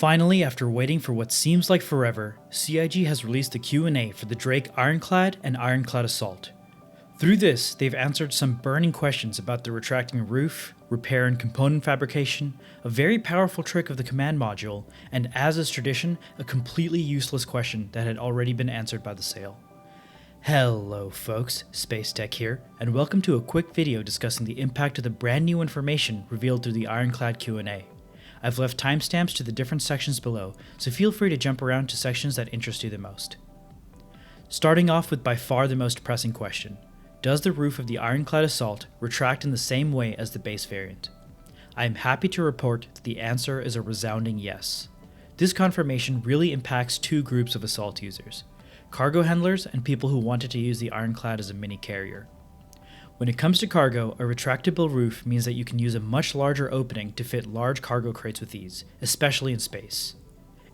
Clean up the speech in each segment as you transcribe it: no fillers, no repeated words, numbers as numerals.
Finally, after waiting for what seems like forever, CIG has released the Q&A for the Drake Ironclad and Ironclad Assault. Through this, they've answered some burning questions about the retracting roof, repair and component fabrication, a very powerful trick of the command module, and as is tradition, a completely useless question that had already been answered by the sale. Hello folks, Space Tech here, and welcome to a quick video discussing the impact of the brand new information revealed through the Ironclad Q&A. I've left timestamps to the different sections below, so feel free to jump around to sections that interest you the most. Starting off with by far the most pressing question, does the roof of the Ironclad Assault retract in the same way as the base variant? I am happy to report that the answer is a resounding yes. This confirmation really impacts two groups of Assault users: cargo handlers and people who wanted to use the Ironclad as a mini carrier. When it comes to cargo, a retractable roof means that you can use a much larger opening to fit large cargo crates with ease, especially in space.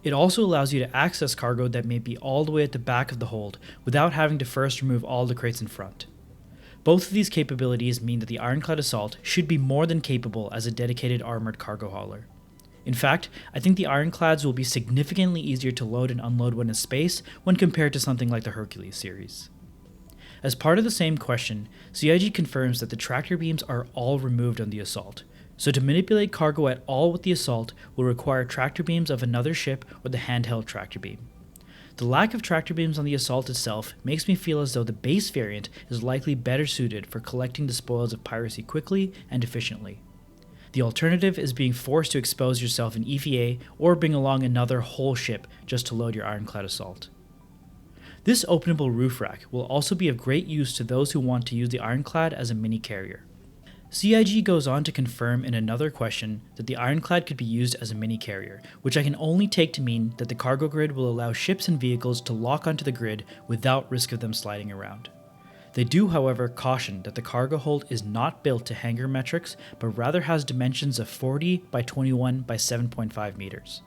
It also allows you to access cargo that may be all the way at the back of the hold without having to first remove all the crates in front. Both of these capabilities mean that the Ironclad Assault should be more than capable as a dedicated armored cargo hauler. In fact, I think the Ironclads will be significantly easier to load and unload when in space when compared to something like the Hercules series. As part of the same question, CIG confirms that the tractor beams are all removed on the Assault, so to manipulate cargo at all with the Assault will require tractor beams of another ship or the handheld tractor beam. The lack of tractor beams on the Assault itself makes me feel as though the base variant is likely better suited for collecting the spoils of piracy quickly and efficiently. The alternative is being forced to expose yourself in EVA or bring along another whole ship just to load your Ironclad Assault. This openable roof rack will also be of great use to those who want to use the Ironclad as a mini carrier. CIG goes on to confirm in another question that the Ironclad could be used as a mini carrier, which I can only take to mean that the cargo grid will allow ships and vehicles to lock onto the grid without risk of them sliding around. They do, however, caution that the cargo hold is not built to hangar metrics, but rather has dimensions of 40 by 21 by 7.5 meters.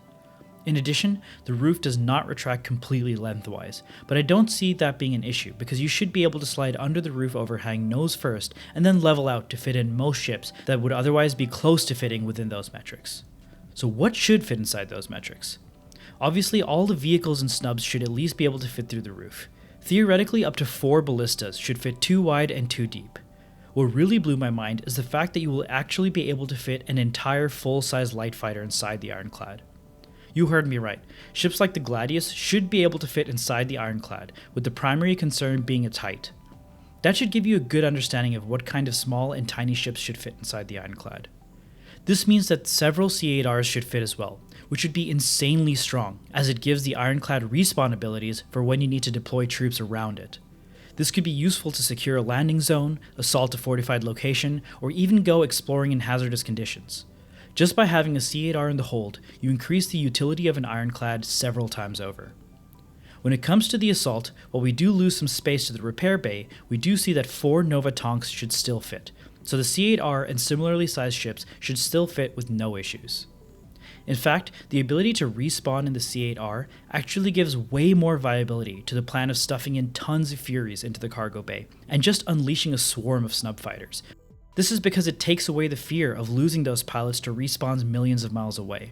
In addition, the roof does not retract completely lengthwise, but I don't see that being an issue because you should be able to slide under the roof overhang nose first and then level out to fit in most ships that would otherwise be close to fitting within those metrics. So what should fit inside those metrics? Obviously, all the vehicles and snubs should at least be able to fit through the roof. Theoretically, up to 4 ballistas should fit 2 wide and 2 deep. What really blew my mind is the fact that you will actually be able to fit an entire full-size light fighter inside the Ironclad. You heard me right. Ships like the Gladius should be able to fit inside the Ironclad, with the primary concern being its height. That should give you a good understanding of what kind of small and tiny ships should fit inside the Ironclad. This means that several C8Rs should fit as well, which would be insanely strong, as it gives the Ironclad respawn abilities for when you need to deploy troops around it. This could be useful to secure a landing zone, assault a fortified location, or even go exploring in hazardous conditions. Just by having a C8R in the hold, you increase the utility of an Ironclad several times over. When it comes to the Assault, while we do lose some space to the repair bay, we do see that 4 Nova Tonks should still fit, so the C8R and similarly sized ships should still fit with no issues. In fact, the ability to respawn in the C8R actually gives way more viability to the plan of stuffing in tons of Furies into the cargo bay, and just unleashing a swarm of snub fighters. This is because it takes away the fear of losing those pilots to respawns millions of miles away.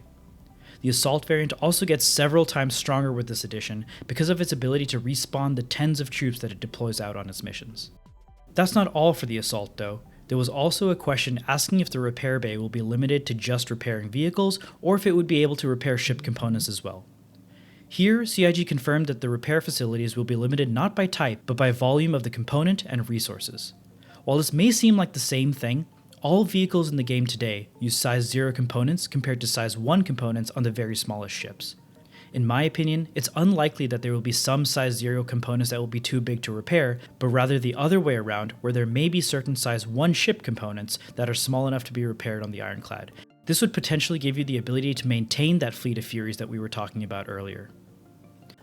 The Assault variant also gets several times stronger with this addition because of its ability to respawn the tens of troops that it deploys out on its missions. That's not all for the Assault though. There was also a question asking if the repair bay will be limited to just repairing vehicles or if it would be able to repair ship components as well. Here, CIG confirmed that the repair facilities will be limited not by type but by volume of the component and resources. While this may seem like the same thing, all vehicles in the game today use size 0 components compared to size 1 components on the very smallest ships. In my opinion, it's unlikely that there will be some size 0 components that will be too big to repair, but rather the other way around, where there may be certain size 1 ship components that are small enough to be repaired on the Ironclad. This would potentially give you the ability to maintain that fleet of Furies that we were talking about earlier.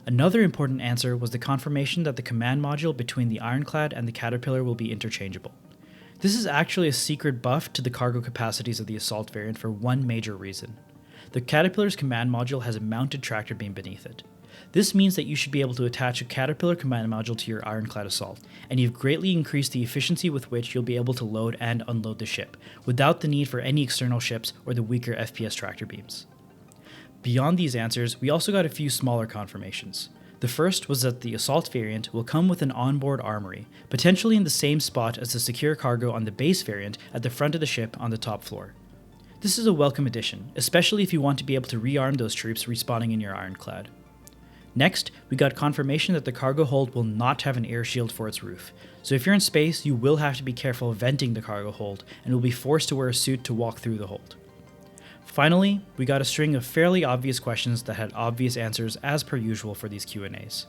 Another important answer was the confirmation that the command module between the Ironclad and the Caterpillar will be interchangeable. This is actually a secret buff to the cargo capacities of the Assault variant for one major reason. The Caterpillar's command module has a mounted tractor beam beneath it. This means that you should be able to attach a Caterpillar command module to your Ironclad Assault, and you've greatly increased the efficiency with which you'll be able to load and unload the ship, without the need for any external ships or the weaker FPS tractor beams. Beyond these answers, we also got a few smaller confirmations. The first was that the Assault variant will come with an onboard armory, potentially in the same spot as the secure cargo on the base variant at the front of the ship on the top floor. This is a welcome addition, especially if you want to be able to rearm those troops respawning in your Ironclad. Next, we got confirmation that the cargo hold will not have an air shield for its roof, so if you're in space, you will have to be careful venting the cargo hold and will be forced to wear a suit to walk through the hold. Finally, we got a string of fairly obvious questions that had obvious answers as per usual for these Q&As.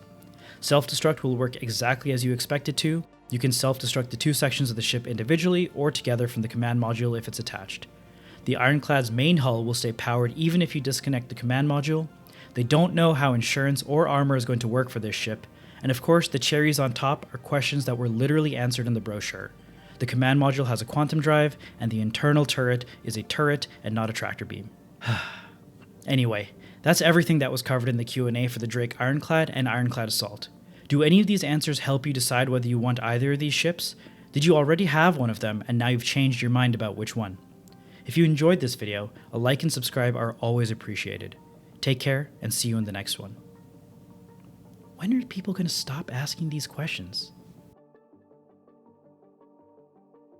Self-destruct will work exactly as you expect it to. You can self-destruct the two sections of the ship individually or together from the command module if it's attached. The Ironclad's main hull will stay powered even if you disconnect the command module. They don't know how insurance or armor is going to work for this ship, and of course the cherries on top are questions that were literally answered in the brochure. The command module has a quantum drive, and the internal turret is a turret and not a tractor beam. Anyway, that's everything that was covered in the Q&A for the Drake Ironclad and Ironclad Assault. Do any of these answers help you decide whether you want either of these ships? Did you already have one of them and now you've changed your mind about which one? If you enjoyed this video, a like and subscribe are always appreciated. Take care and see you in the next one. When are people going to stop asking these questions?